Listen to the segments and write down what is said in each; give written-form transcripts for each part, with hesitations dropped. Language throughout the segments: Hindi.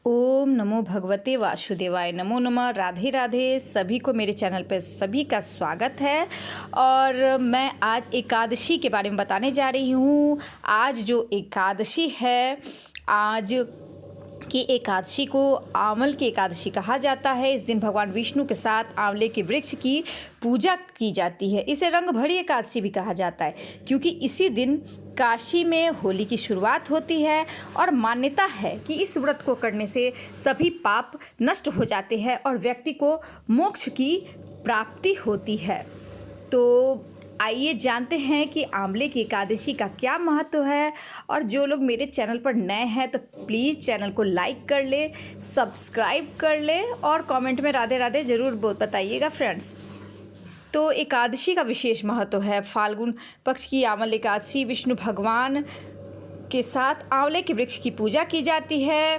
ओम नमो भगवते वासुदेवाय, नमो नमः। राधे राधे। सभी को मेरे चैनल पर सभी का स्वागत है। और मैं आज एकादशी के बारे में बताने जा रही हूँ। आज जो एकादशी है, आज की एकादशी को आंवल की एकादशी कहा जाता है। इस दिन भगवान विष्णु के साथ आंवले के वृक्ष की पूजा की जाती है। इसे रंग भरी एकादशी भी कहा जाता है, क्योंकि इसी दिन काशी में होली की शुरुआत होती है और मान्यता है कि इस व्रत को करने से सभी पाप नष्ट हो जाते हैं और व्यक्ति को मोक्ष की प्राप्ति होती है। तो आइए जानते हैं कि आंवले की एकादशी का क्या महत्व है। और जो लोग मेरे चैनल पर नए हैं तो प्लीज़ चैनल को लाइक कर ले, सब्सक्राइब कर ले और कमेंट में राधे राधे ज़रूर बताइएगा फ्रेंड्स। तो एकादशी का विशेष महत्व है। फाल्गुन पक्ष की आंवल एकादशी विष्णु भगवान के साथ आंवले के वृक्ष की पूजा की जाती है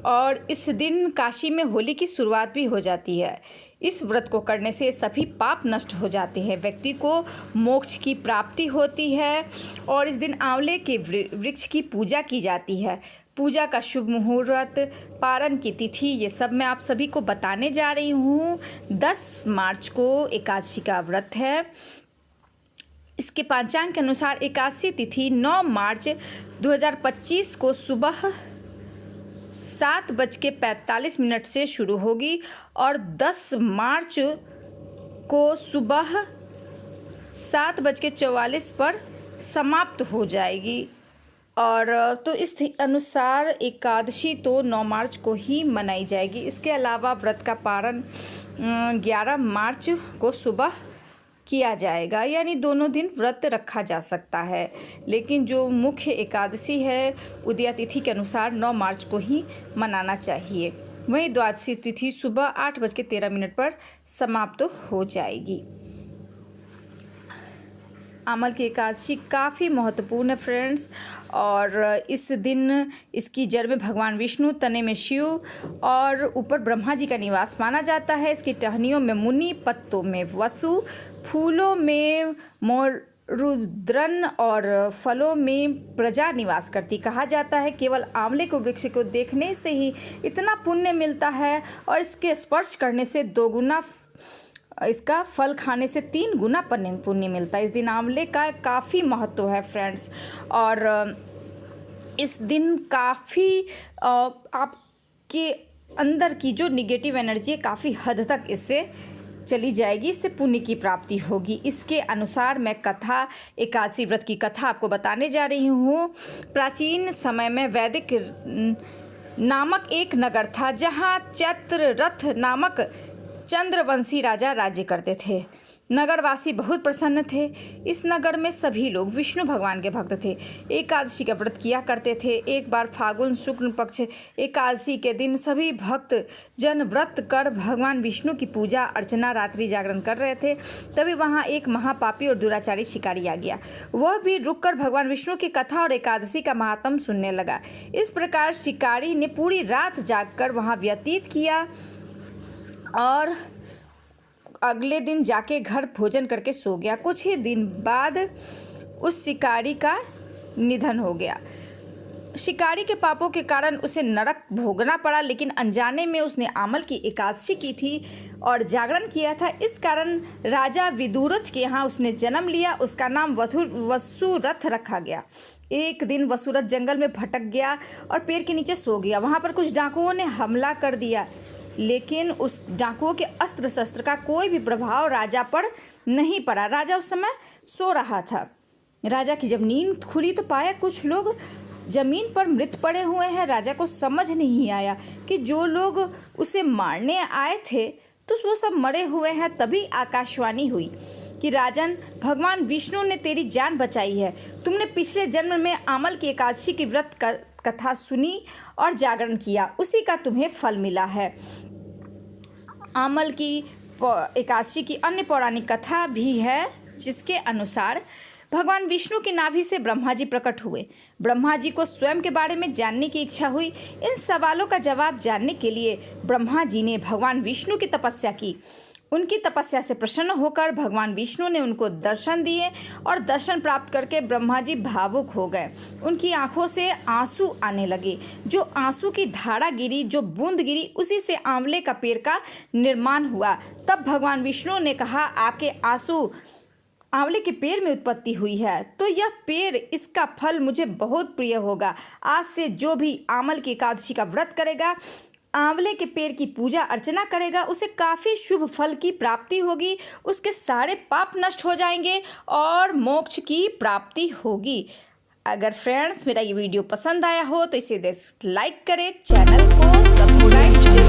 और इस दिन काशी में होली की शुरुआत भी हो जाती है। इस व्रत को करने से सभी पाप नष्ट हो जाते हैं, व्यक्ति को मोक्ष की प्राप्ति होती है और इस दिन आंवले के वृक्ष की पूजा की जाती है। पूजा का शुभ मुहूर्त, पारण की तिथि, ये सब मैं आप सभी को बताने जा रही हूँ। 10 मार्च को एकादशी का व्रत है। इसके पंचांग के अनुसार एकादशी तिथि 9 मार्च 2025 को सुबह 7:45 से शुरू होगी और 10 मार्च को सुबह 7:44 पर समाप्त हो जाएगी। और तो इस अनुसार एकादशी तो 9 मार्च को ही मनाई जाएगी। इसके अलावा व्रत का पारण 11 मार्च को सुबह किया जाएगा, यानी दोनों दिन व्रत रखा जा सकता है। लेकिन जो मुख्य एकादशी है उदया तिथि के अनुसार 9 मार्च को ही मनाना चाहिए। वहीं द्वादशी तिथि सुबह 8:13 पर समाप्त हो जाएगी। आंवल की एकादशी काफ़ी महत्वपूर्ण है फ्रेंड्स। और इस दिन इसकी जड़ में भगवान विष्णु, तने में शिव और ऊपर ब्रह्मा जी का निवास माना जाता है। इसकी टहनियों में मुनि, पत्तों में वसु, फूलों में मोरुद्रन और फलों में प्रजा निवास करती। कहा जाता है केवल आंवले को वृक्ष को देखने से ही इतना पुण्य मिलता है और इसके स्पर्श करने से 2 गुना, इसका फल खाने से 3 गुना पुण्य मिलता है। इस दिन आंवले का काफ़ी महत्व है फ्रेंड्स। और इस दिन काफ़ी आपके अंदर की जो निगेटिव एनर्जी है काफ़ी हद तक इससे चली जाएगी, इससे पुण्य की प्राप्ति होगी। इसके अनुसार मैं कथा, एकादशी व्रत की कथा आपको बताने जा रही हूँ। प्राचीन समय में वैदिक नामक एक नगर था, जहाँ चत्ररथ नामक चंद्रवंशी राजा राज्य करते थे। नगरवासी बहुत प्रसन्न थे। इस नगर में सभी लोग विष्णु भगवान के भक्त थे, एकादशी का व्रत किया करते थे। एक बार फाल्गुन शुक्ल पक्ष एकादशी के दिन सभी भक्त जन व्रत कर भगवान विष्णु की पूजा अर्चना, रात्रि जागरण कर रहे थे। तभी वहाँ एक महापापी और दुराचारी शिकारी आ गया। वह भी रुककर भगवान विष्णु की कथा और एकादशी का महात्म सुनने लगा। इस प्रकार शिकारी ने पूरी रात जागकर वहाँ व्यतीत किया और अगले दिन जाके घर भोजन करके सो गया। कुछ ही दिन बाद उस शिकारी का निधन हो गया। शिकारी के पापों के कारण उसे नरक भोगना पड़ा, लेकिन अनजाने में उसने आंवल की एकादशी की थी और जागरण किया था। इस कारण राजा विदुरथ के यहाँ उसने जन्म लिया। उसका नाम वसुरथ रखा गया। एक दिन वसुरथ जंगल में भटक गया और पेड़ के नीचे सो गया। वहाँ पर कुछ डाकुओं ने हमला कर दिया, लेकिन उस डाकुओं के अस्त्र शस्त्र का कोई भी प्रभाव राजा पर नहीं पड़ा। राजा उस समय सो रहा था। राजा की जब नींद खुली तो पाया कुछ लोग जमीन पर मृत पड़े हुए हैं। राजा को समझ नहीं आया कि जो लोग उसे मारने आए थे तो वो सब मरे हुए हैं। तभी आकाशवाणी हुई कि राजन, भगवान विष्णु ने तेरी जान बचाई है। तुमने पिछले जन्म में आंवल की एकादशी की व्रत कथा सुनी और जागरण किया, उसी का तुम्हें फल मिला है। आंवल की एकादशी की अन्य पौराणिक कथा भी है, जिसके अनुसार भगवान विष्णु की नाभि से ब्रह्मा जी प्रकट हुए। ब्रह्मा जी को स्वयं के बारे में जानने की इच्छा हुई। इन सवालों का जवाब जानने के लिए ब्रह्मा जी ने भगवान विष्णु की तपस्या की। उनकी तपस्या से प्रसन्न होकर भगवान विष्णु ने उनको दर्शन दिए और दर्शन प्राप्त करके ब्रह्मा जी भावुक हो गए। उनकी आंखों से आंसू आने लगे। जो आंसू की धारा गिरी, जो बूंद गिरी, उसी से आंवले का पेड़ का निर्माण हुआ। तब भगवान विष्णु ने कहा, आपके आंसू आंवले के पेड़ में उत्पत्ति हुई है, तो यह पेड़, इसका फल मुझे बहुत प्रिय होगा। आज से जो भी आंवल की एकादशी का व्रत करेगा, आंवले के पेड़ की पूजा अर्चना करेगा, उसे काफ़ी शुभ फल की प्राप्ति होगी, उसके सारे पाप नष्ट हो जाएंगे और मोक्ष की प्राप्ति होगी। अगर फ्रेंड्स मेरा ये वीडियो पसंद आया हो तो इसे लाइक करें, चैनल को सब्सक्राइब